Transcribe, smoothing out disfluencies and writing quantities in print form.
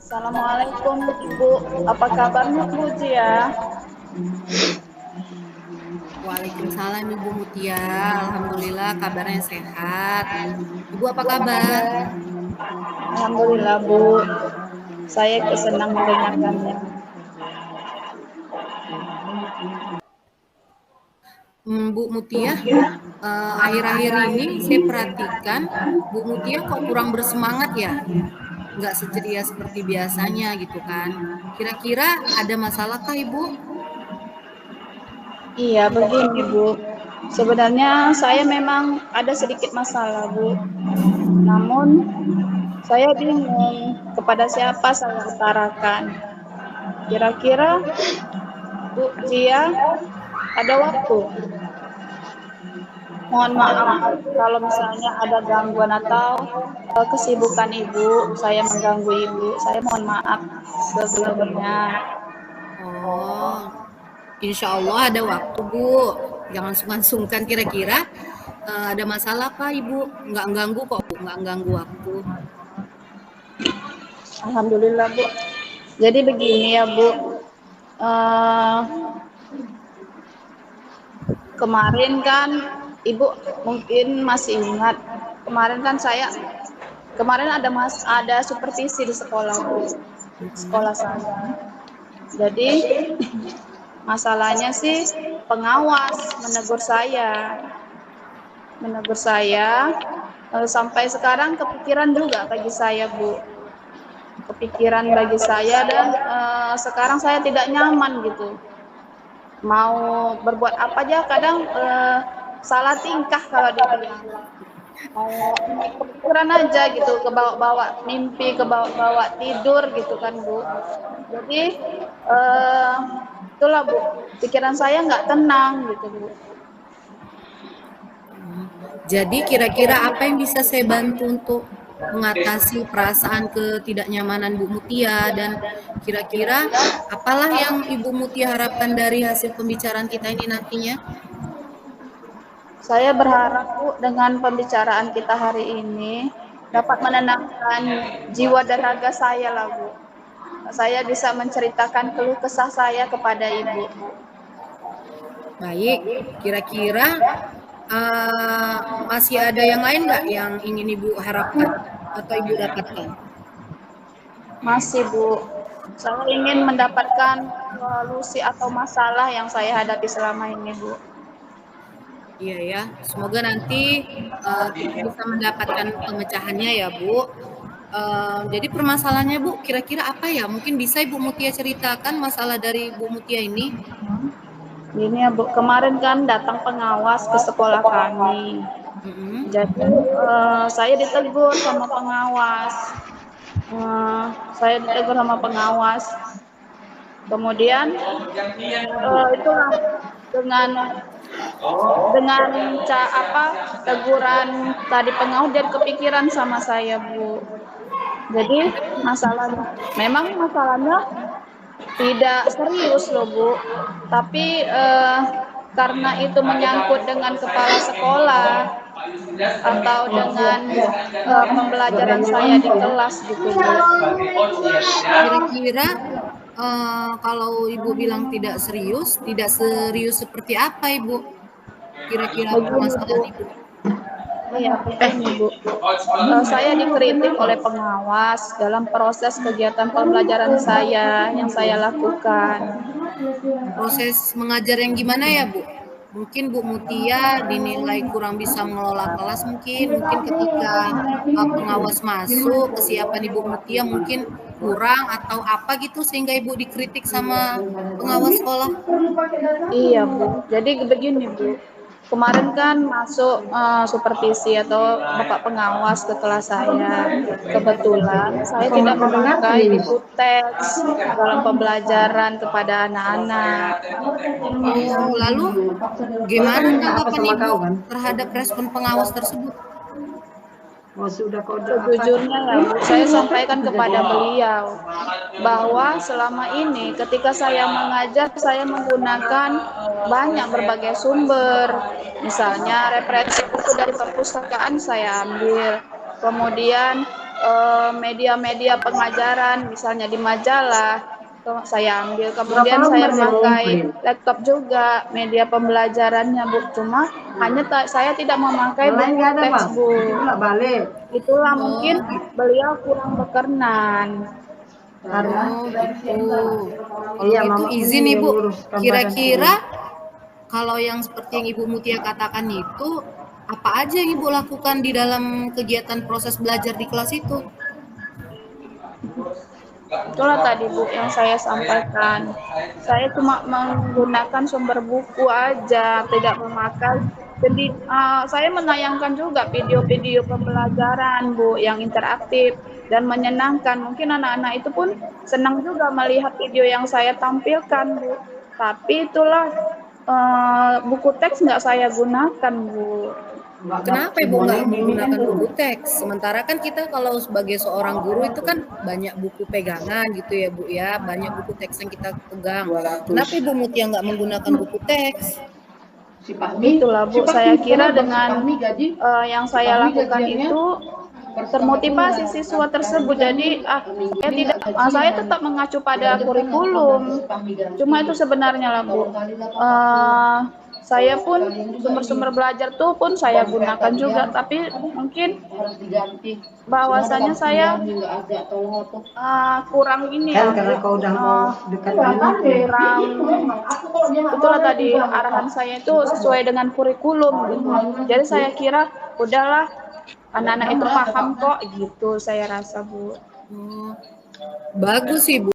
Assalamualaikum Ibu, apa kabarnya Bu Cia? Waalaikumsalam Ibu Mutia. Alhamdulillah kabarnya sehat. Ibu apa kabar? Alhamdulillah Bu, saya senang mendengarkannya. Bu Mutia, akhir-akhir ini saya perhatikan Bu Mutia kok kurang bersemangat ya? Nggak seceria seperti biasanya gitu kan. Kira-kira ada masalah kah Ibu? Iya begini Bu, sebenarnya saya memang ada sedikit masalah Bu, namun saya bingung kepada siapa saya utarakan. Kira-kira Bu Cia ada waktu? Mohon maaf kalau misalnya ada gangguan atau kesibukan Ibu, saya mengganggu Ibu. Saya mohon maaf sebelumnya. Oh, insya Allah ada waktu Bu. Jangan sungkan-sungkan kira-kira ada masalah Pak Ibu? Nggak ganggu kok Bu, nggak ganggu waktu. Alhamdulillah Bu. Jadi begini ya Bu, kemarin kan Ibu mungkin masih ingat, kemarin kan kemarin ada supervisi di sekolah Bu, sekolah saya. Jadi masalahnya sih pengawas menegur saya, sampai sekarang kepikiran juga bagi saya Bu, kepikiran bagi saya dan sekarang saya tidak nyaman gitu, mau berbuat apa aja kadang salah tingkah kalau dibilang, mau kepikiran aja gitu, kebawa-bawa mimpi, kebawa-bawa tidur gitu kan Bu. Jadi itulah Bu, pikiran saya nggak tenang gitu Bu. Jadi kira-kira apa yang bisa saya bantu untuk mengatasi perasaan ketidaknyamanan Bu Mutia dan kira-kira apalah yang Ibu Mutia harapkan dari hasil pembicaraan kita ini nantinya? Saya berharap Bu dengan pembicaraan kita hari ini dapat menenangkan jiwa dan raga saya lah Bu. Saya bisa menceritakan keluh kesah saya kepada Ibu. Baik, kira-kira masih ada yang lain nggak yang ingin Ibu harapkan atau Ibu dapatkan? Masih Bu, saya ingin mendapatkan solusi atau masalah yang saya hadapi selama ini Bu. Iya ya, semoga nanti kita bisa mendapatkan pemecahannya ya Bu. Jadi permasalahannya Bu, kira-kira apa ya? Mungkin bisa Ibu Mutia ceritakan masalah dari Bu Mutia ini? Ini ya Bu, kemarin kan datang pengawas ke sekolah kami. Jadi saya ditegur sama pengawas. Kemudian itulah dengan teguran tadi pengawas jadi kepikiran sama saya Bu. Jadi masalahnya tidak serius loh Bu, tapi karena itu menyangkut dengan kepala sekolah atau dengan pembelajaran saya di kelas gitu Bu. Kira-kira kalau Ibu bilang tidak serius seperti apa Ibu? Kira-kira permasalahan Ibu? Iya, begini Bu. Saya dikritik oleh pengawas dalam proses kegiatan pembelajaran saya yang saya lakukan. Proses mengajar yang gimana ya Bu? Mungkin Bu Mutia dinilai kurang bisa mengelola kelas mungkin ketika pengawas masuk kesiapan Ibu Mutia mungkin kurang atau apa gitu sehingga Ibu dikritik sama pengawas sekolah. Iya Bu, jadi begini Bu, kemarin kan masuk supervisi atau bapak pengawas ke kelas saya. Kebetulan saya tidak memakai buku teks dalam pembelajaran kepada anak-anak. Oh, lalu gimana tanggapan Ibu terhadap respon pengawas tersebut? Sejujurnya ya Bu, saya sampaikan kepada beliau bahwa selama ini ketika saya mengajar, saya menggunakan berbagai sumber, misalnya referensi buku dari perpustakaan saya ambil, kemudian media-media pengajaran, misalnya di majalah, saya ambil. Kemudian saya pakai laptop juga, media pembelajarannya, Bu. Cuma hanya saya tidak memakai buku teks, Bu. Itulah mungkin beliau kurang berkenan. Oh gitu. Kalau gitu izin Ibu, kira-kira kalau yang seperti yang Ibu Mutia katakan itu, apa aja yang Ibu lakukan di dalam kegiatan proses belajar di kelas itu? Itulah tadi Bu yang saya sampaikan. Saya cuma menggunakan sumber buku aja, tidak memakai. Jadi saya menayangkan juga video-video pembelajaran Bu yang interaktif dan menyenangkan. Mungkin anak-anak itu pun senang juga melihat video yang saya tampilkan Bu. Tapi itulah buku teks nggak saya gunakan Bu. Kenapa Ibu nggak menggunakan buku teks? Sementara kan kita kalau sebagai seorang guru itu kan banyak buku pegangan gitu ya Bu ya, banyak buku teks yang kita pegang. Kenapa Ibu Mutia nggak menggunakan buku teks? Itulah Bu, saya kira dengan yang saya lakukan itu termotivasi siswa tersebut. Jadi saya tetap mengacu pada kurikulum. Cuma itu sebenarnya lah Bu. Saya pun sumber-sumber belajar tuh pun saya gunakan juga, tapi mungkin bahwasanya saya kurang ini ya, kurang itulah tadi arahan saya itu sesuai dengan kurikulum gitu. Jadi saya kira udahlah anak-anak itu paham kok gitu, saya rasa Bu. Bagus sih Bu.